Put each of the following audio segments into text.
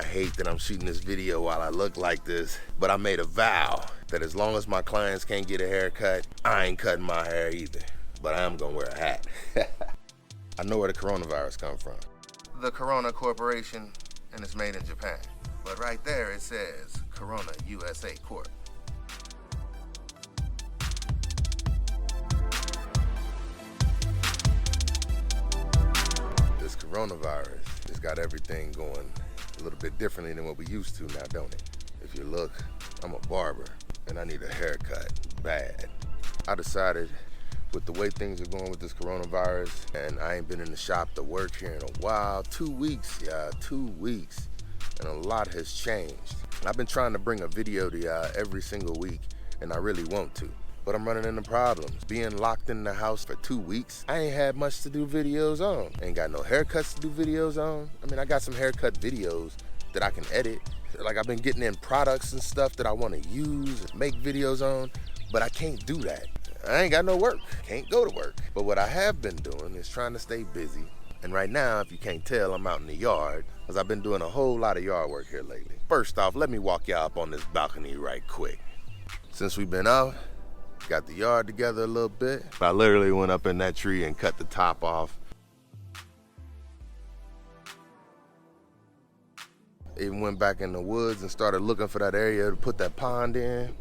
hate that I'm shooting this video while I look like this, but I made a vow that as long as my clients can't get a haircut, I ain't cutting my hair either. But I am gonna wear a hat. I know where the coronavirus come from. The Corona Corporation, and it's made in Japan. But right there it says Corona USA Corp. This coronavirus has got everything going a little bit differently than what we used to now, don't it? If you look, I'm a barber and I need a haircut bad. I decided with the way things are going with this coronavirus, and I ain't been in the shop to work here in a while, 2 weeks, y'all, 2 weeks, and a lot has changed. I've been trying to bring a video to y'all every single week, and I really want to, but I'm running into problems. Being locked in the house for 2 weeks, I ain't had much to do videos on. Ain't got no haircuts to do videos on. I mean, I got some haircut videos that I can edit. Like, I've been getting in products and stuff that I want to use and make videos on, but I can't do that. I ain't got no work, can't go to work. But what I have been doing is trying to stay busy. And right now, if you can't tell, I'm out in the yard, because I've been doing a whole lot of yard work here lately. First off, let me walk y'all up on this balcony right quick. Since we've been out, got the yard together a little bit. I literally went up in that tree and cut the top off. Even went back in the woods and started looking for that area to put that pond in.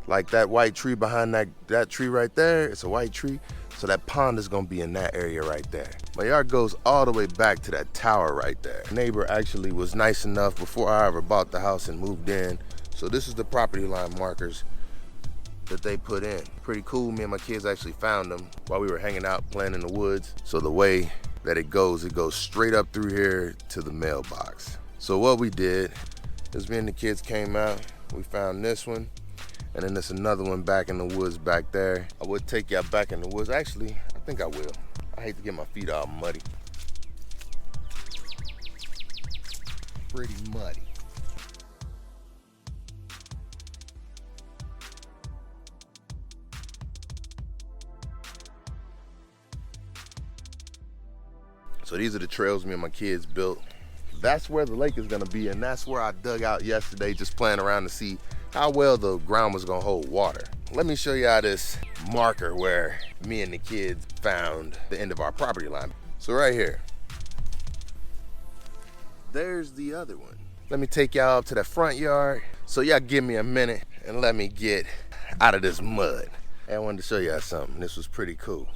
Like that white tree behind that tree right there, it's a white tree. So that pond is gonna be in that area right there. My yard goes all the way back to that tower right there. Neighbor actually was nice enough before I ever bought the house and moved in. So this is the property line markers that they put in. Pretty cool, me and my kids actually found them while we were hanging out playing in the woods. So the way that it goes straight up through here to the mailbox. So what we did is me and the kids came out, we found this one, and then there's another one back in the woods back there. I would take y'all back in the woods. Actually, I think I will. I hate to get my feet all muddy. Pretty muddy. So these are the trails me and my kids built. That's where the lake is gonna be, and that's where I dug out yesterday, just playing around to see how well the ground was gonna hold water. Let me show y'all this marker where me and the kids found the end of our property line. So right here, there's the other one. Let me take y'all up to the front yard. So y'all give me a minute and let me get out of this mud. And I wanted to show y'all something. This was pretty cool.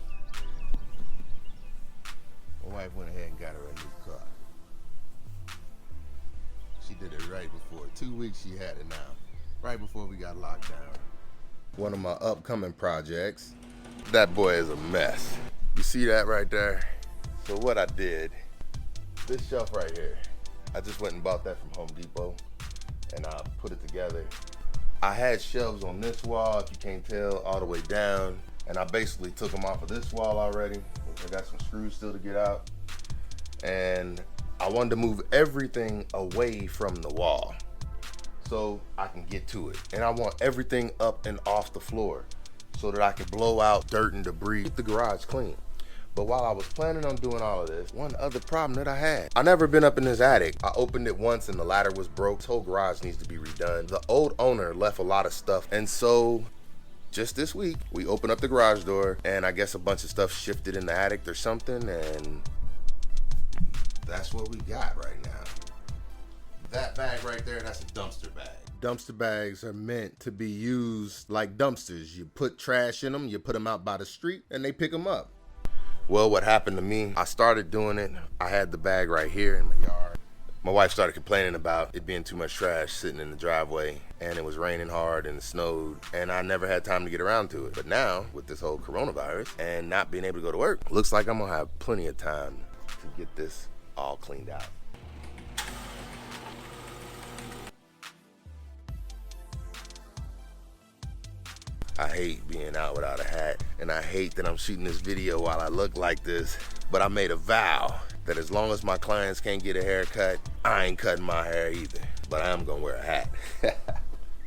My wife went ahead and got her a new car. She did it right before. 2 weeks she had it now. Right before we got locked down. One of my upcoming projects. That boy is a mess. You see that right there? So what I did, this shelf right here, I just went and bought that from Home Depot and I put it together. I had shelves on this wall, if you can't tell, all the way down. And I basically took them off of this wall already, which I got some screws still to get out. And I wanted to move everything away from the wall so I can get to it. And I want everything up and off the floor so that I can blow out dirt and debris, keep the garage clean. But while I was planning on doing all of this, one other problem that I had. I never been up in this attic. I opened it once and the ladder was broke. This whole garage needs to be redone. The old owner left a lot of stuff. And so just this week, we opened up the garage door and I guess a bunch of stuff shifted in the attic or something, and that's what we got right now. That bag right there, that's a dumpster bag. Dumpster bags are meant to be used like dumpsters. You put trash in them, you put them out by the street, and they pick them up. Well, what happened to me, I started doing it. I had the bag right here in my yard. My wife started complaining about it being too much trash sitting in the driveway, and it was raining hard and it snowed, and I never had time to get around to it. But now, with this whole coronavirus and not being able to go to work, looks like I'm gonna have plenty of time to get this all cleaned out. I hate being out without a hat, and I hate that I'm shooting this video while I look like this, but I made a vow that as long as my clients can't get a haircut, I ain't cutting my hair either, but I am gonna wear a hat.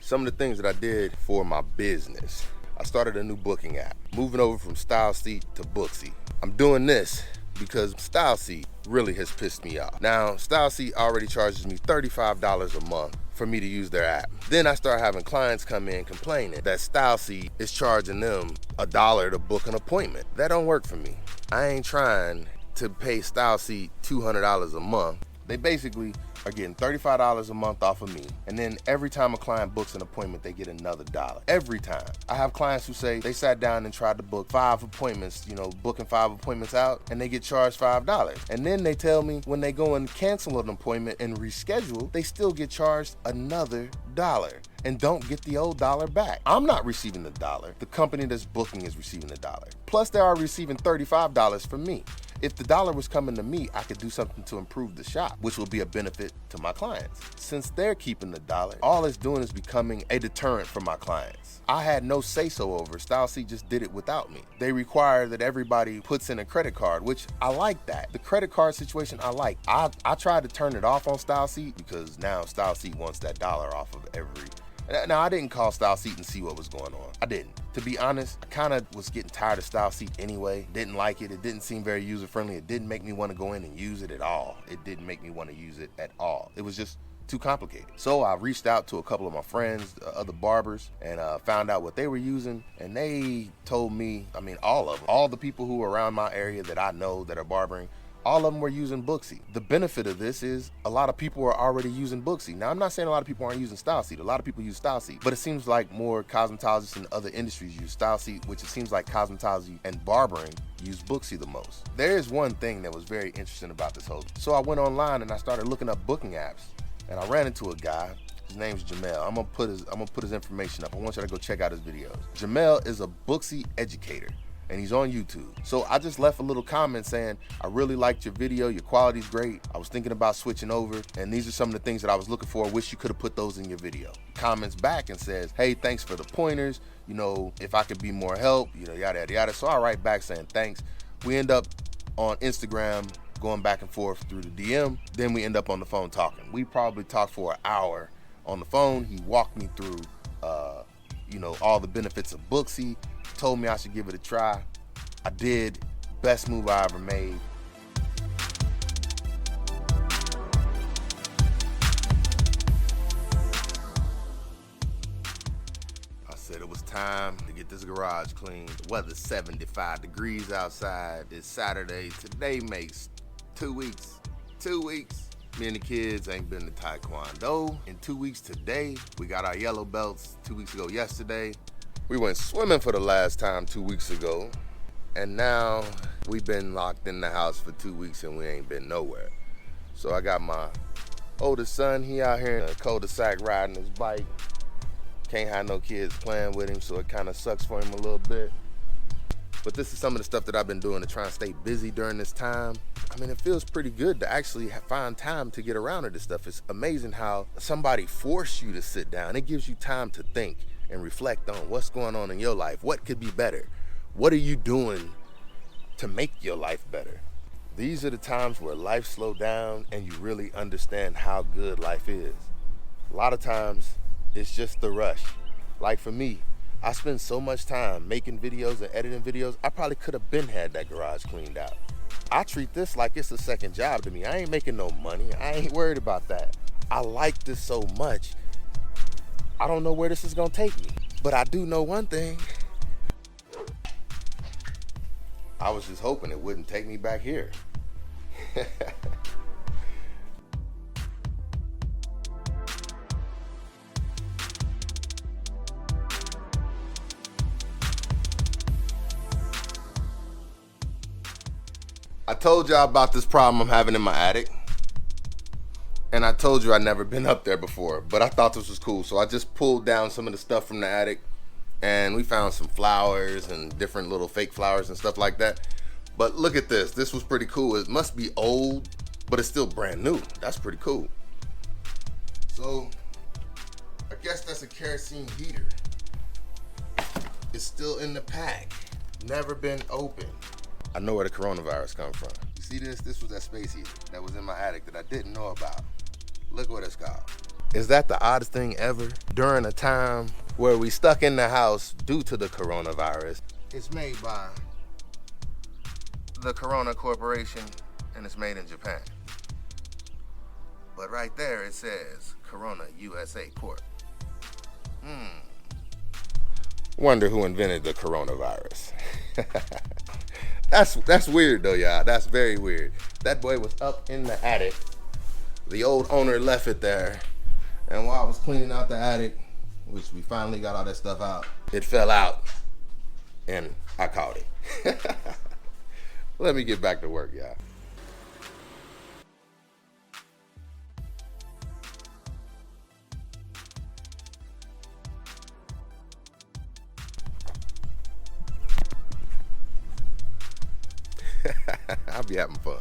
Some of the things that I did for my business. I started a new booking app, moving over from StyleSeat to Booksy. I'm doing this because Style Seat really has pissed me off. Now, Style Seat already charges me $35 a month for me to use their app. Then I start having clients come in complaining that Style Seat is charging them $1 to book an appointment. That don't work for me. I ain't trying to pay Style Seat $200 a month. They basically are getting $35 a month off of me, and then every time a client books an appointment, they get another $1. Every time. I have clients who say they sat down and tried to book 5 appointments, booking 5 appointments out, and they get charged $5. And then they tell me when they go and cancel an appointment and reschedule, they still get charged another $1 and don't get the old $1 back. I'm not receiving the $1. The company that's booking is receiving the $1. Plus, they are receiving $35 from me. If the $1 was coming to me, I could do something to improve the shop, which will be a benefit to my clients. Since they're keeping the $1, all it's doing is becoming a deterrent for my clients. I had no say-so over. Style Seat just did it without me. They require that everybody puts in a credit card, which I like that. The credit card situation, I like. I tried to turn it off on Style Seat because now Style Seat wants that $1 off of every. Now, I didn't call Style Seat and see what was going on. I didn't. To be honest, I kind of was getting tired of Style Seat anyway. Didn't like it. It didn't seem very user-friendly. It didn't make me want to go in and use it at all. It didn't make me want to use it at all. It was just too complicated. So I reached out to a couple of my friends, other barbers, and found out what they were using. And they told me, all of them, all the people who are around my area that I know that are barbering, all of them were using Booksy. The benefit of this is a lot of people are already using Booksy. Now, I'm not saying a lot of people aren't using Style Seat. A lot of people use Style Seat, but it seems like more cosmetologists in other industries use Style Seat, which it seems like cosmetology and barbering use Booksy the most. There is one thing that was very interesting about this whole. So I went online and I started looking up booking apps, and I ran into a guy. His name's Jamel. I'm gonna put his information up. I want you to go check out his videos. Jamel is a Booksy educator, and he's on YouTube. So I just left a little comment saying, I really liked your video, your quality's great. I was thinking about switching over, and these are some of the things that I was looking for. Wish you could have put those in your video. Comments back and says, hey, thanks for the pointers. If I could be more help, yada, yada, yada. So I write back saying thanks. We end up on Instagram going back and forth through the DM. Then we end up on the phone talking. We probably talked for an hour on the phone. He walked me through, all the benefits of Booksy. Told me I should give it a try. I did. Best move I ever made. I said it was time to get this garage cleaned. The weather's 75 degrees outside. It's Saturday. Today makes 2 weeks. 2 weeks. Me and the kids ain't been to Taekwondo in 2 weeks today. We got our yellow belts 2 weeks ago yesterday. We went swimming for the last time 2 weeks ago, and now we've been locked in the house for 2 weeks and we ain't been nowhere. So I got my oldest son, he out here in a cul-de-sac riding his bike. Can't have no kids playing with him, so it kind of sucks for him a little bit. But this is some of the stuff that I've been doing to try and stay busy during this time. It feels pretty good to actually find time to get around to this stuff. It's amazing how somebody forced you to sit down. It gives you time to think and reflect on what's going on in your life. What could be better? What are you doing to make your life better? These are the times where life slows down and you really understand how good life is. A lot of times it's just the rush. Like for me, I spend so much time making videos and editing videos, I probably could have been had that garage cleaned out. I treat this like it's a second job to me. I ain't making no money. I ain't worried about that. I like this so much. I don't know where this is gonna take me, but I do know one thing. I was just hoping it wouldn't take me back here. I told y'all about this problem I'm having in my attic. And I told you I'd never been up there before, but I thought this was cool. So I just pulled down some of the stuff from the attic, and we found some flowers and different little fake flowers and stuff like that. But look at this. This was pretty cool. It must be old, but it's still brand new. That's pretty cool. So I guess that's a kerosene heater. It's still in the pack. Never been opened. I know where the coronavirus come from. You see this? This was that space heater that was in my attic that I didn't know about. Look what it's called. Is that the oddest thing ever? During a time where we stuck in the house due to the coronavirus. It's made by the Corona Corporation, and it's made in Japan. But right there it says Corona USA Corp. Wonder who invented the coronavirus. That's weird though, y'all. That's very weird. That boy was up in the attic. The old owner left it there. And while I was cleaning out the attic, which we finally got all that stuff out, it fell out and I caught it. Let me get back to work, y'all. I'll be having fun.